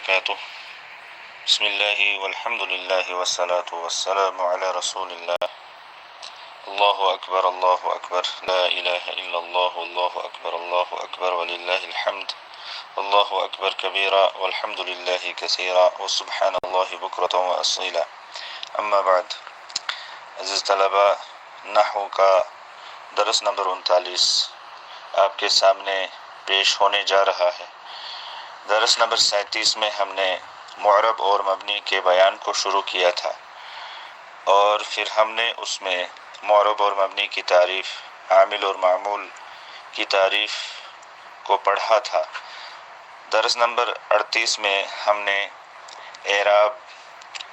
وبرکاتہ بسم اللہ والحمد للہ والصلاة والسلام علی رسول اللہ اللہ اکبر لا الہ الا اللہ اللہ اکبر وللہ الحمد اللہ اکبر کبیرا والحمد للہ کثیرا وسبحان اللہ بکرۃ واصیلا اما بعد. عزیز طلبہ، نحو کا درس نمبر 39 آپ کے سامنے پیش ہونے جا رہا ہے. درس نمبر 37 میں ہم نے معرب اور مبنی کے بیان کو شروع کیا تھا اور پھر ہم نے اس میں معرب اور مبنی کی تعریف، عامل اور معمول کی تعریف کو پڑھا تھا. درس نمبر 38 میں ہم نے اعراب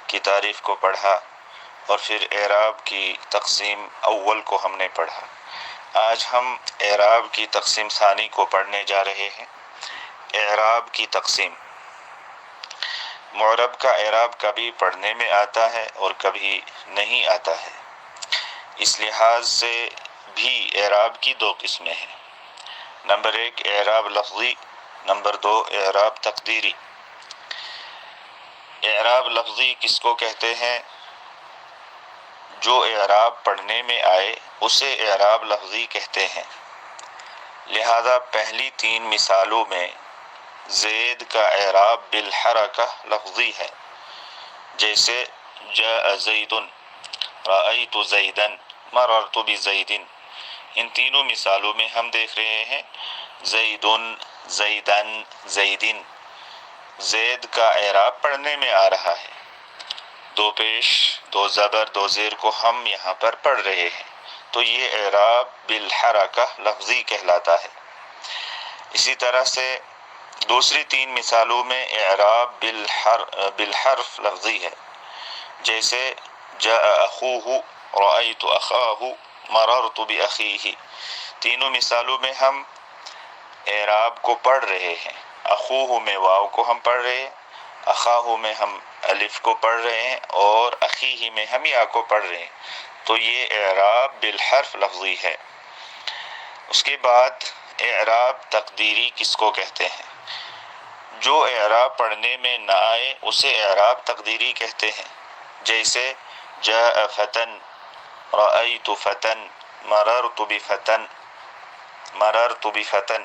کی تعریف کو پڑھا اور پھر اعراب کی تقسیم اول کو ہم نے پڑھا. آج ہم اعراب کی تقسیم ثانی کو پڑھنے جا رہے ہیں. اعراب کی تقسیم. معرب کا اعراب کبھی پڑھنے میں آتا ہے اور کبھی نہیں آتا ہے. اس لحاظ سے بھی اعراب کی دو قسمیں ہیں. نمبر 1 اعراب لفظی، نمبر 2 اعراب تقدیری. اعراب لفظی کس کو کہتے ہیں؟ جو اعراب پڑھنے میں آئے اسے اعراب لفظی کہتے ہیں. لہذا پہلی 3 مثالوں میں زید کا اعراب بالحرکہ لفظی ہے، جیسے جاء زید، رأیت زیدا، مررت بزید. ان تینوں مثالوں میں ہم دیکھ رہے ہیں زید، زیدن، زیدن. زید کا اعراب پڑھنے میں آ رہا ہے. دو پیش، دو زبر، دو زیر کو ہم یہاں پر پڑھ رہے ہیں، تو یہ اعراب بالحرکہ لفظی کہلاتا ہے. اسی طرح سے دوسری 3 مثالوں میں اعراب بالحرف لفظی ہے، جیسے جاء اخوہ، رأیت اخاہ، مررت باخیہ. تینوں مثالوں میں ہم اعراب کو پڑھ رہے ہیں. اخوہ میں واو کو ہم پڑھ رہے ہیں، اخاہ میں ہم الف کو پڑھ رہے ہیں اور اخیہ میں ہم یا کو پڑھ رہے ہیں. تو یہ اعراب بالحرف لفظی ہے. اس کے بعد اعراب تقدیری کس کو کہتے ہیں؟ جو اعراب پڑھنے میں نہ آئے اسے اعراب تقدیری کہتے ہیں، جیسے جاء فتن، رأیت فتن، مررت بفتن، مررت بفتن.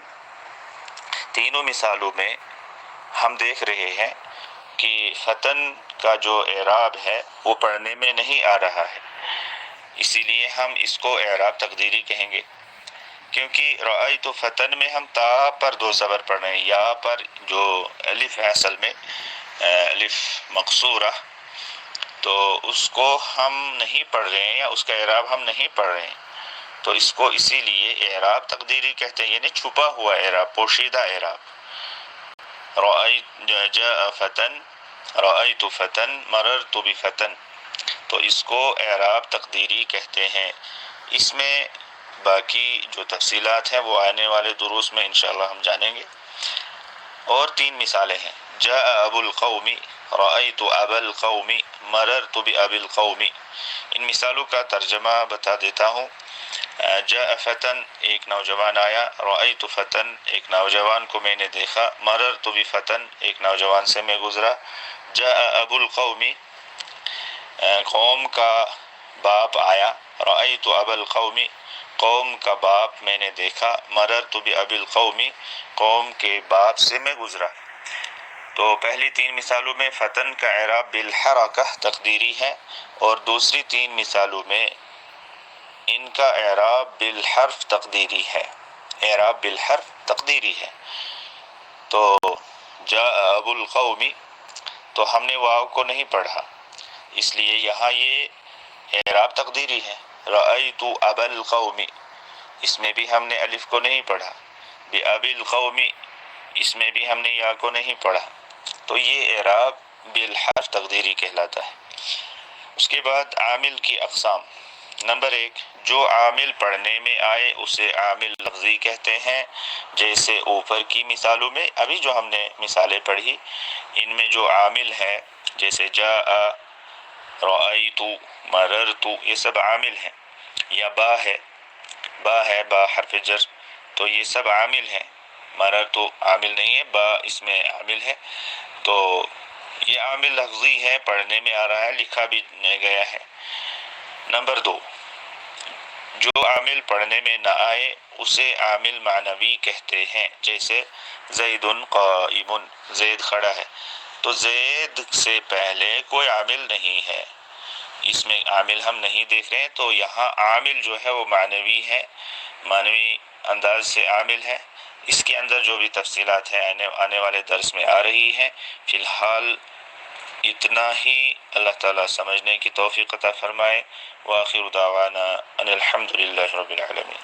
تینوں مثالوں میں ہم دیکھ رہے ہیں کہ فتن کا جو اعراب ہے وہ پڑھنے میں نہیں آ رہا ہے، اسی لیے ہم اس کو اعراب تقدیری کہیں گے. کیونکہ رأیت فتن میں ہم تا پر 2 زبر پڑھ رہے ہیں، یا پر جو الف ہے اصل میں الف مقصورہ، تو اس کو ہم نہیں پڑھ رہے ہیں یا اس کا اعراب ہم نہیں پڑھ رہے ہیں، تو اس کو اسی لیے اعراب تقدیری کہتے ہیں، یعنی چھپا ہوا اعراب، پوشیدہ اعراب. رأیت جاء فتن، رأیت فتن، مررت بفتن. تو اس کو اعراب تقدیری کہتے ہیں. اس میں باقی جو تفصیلات ہیں وہ آنے والے دروس میں انشاءاللہ ہم جانیں گے. اور 3 مثالیں ہیں. جاء ابو القوم، رأیت ابا القوم، مررت بابی القوم. ان مثالوں کا ترجمہ بتا دیتا ہوں. جاء فتن، ایک نوجوان آیا، رأیت فتن، ایک نوجوان کو میں نے دیکھا، مررت بفتن، ایک نوجوان سے میں گزرا. جاء ابو القوم، قوم کا باپ آیا، رأیت ابا القوم، قوم کا باپ میں نے دیکھا، مررت بابی القوم، قوم کے باپ سے میں گزرا. تو پہلی 3 مثالوں میں فتن کا اعراب بالحرکہ تقدیری ہے اور دوسری 3 مثالوں میں ان کا اعراب بالحرف تقدیری ہے. اعراب بالحرف تقدیری ہے. تو جاء ابو القوم، تو ہم نے واو کو نہیں پڑھا، اس لیے یہاں یہ اعراب تقدیری ہے. رأیت ابا القوم، اس میں بھی ہم نے الف کو نہیں پڑھا. بابی القوم، اس میں بھی ہم نے یا کو نہیں پڑھا. تو یہ اعراب بالحرف تقدیری کہلاتا ہے. اس کے بعد عامل کی اقسام. نمبر 1 جو عامل پڑھنے میں آئے اسے عامل لفظی کہتے ہیں، جیسے اوپر کی مثالوں میں ابھی جو ہم نے مثالیں پڑھی ان میں جو عامل ہے جیسے جاء، رأیت، مررت، یہ سب عامل ہیں. یا با ہے، با حرف جر، تو یہ سب عامل ہیں. مررت عامل نہیں ہے، با اس میں عامل ہے. تو یہ عامل لفظی ہے، پڑھنے میں آ رہا ہے، لکھا بھی گیا ہے۔ نمبر 2، جو عامل پڑھنے میں نہ آئے اسے عامل معنوی کہتے ہیں، جیسے زید قائم، زید کھڑا ہے، تو زید سے پہلے کوئی عامل نہیں ہے، اس میں عامل ہم نہیں دیکھ رہے ہیں، تو یہاں عامل جو ہے وہ معنوی ہے، معنوی انداز سے عامل ہے۔ اس کے اندر جو بھی تفصیلات ہیں آنے والے درس میں آ رہی ہیں۔ فی الحال اتنا ہی، اللہ تعالیٰ سمجھنے کی توفیق عطا فرمائے۔ وآخر دعوانا ان الحمد للہ رب العالمین۔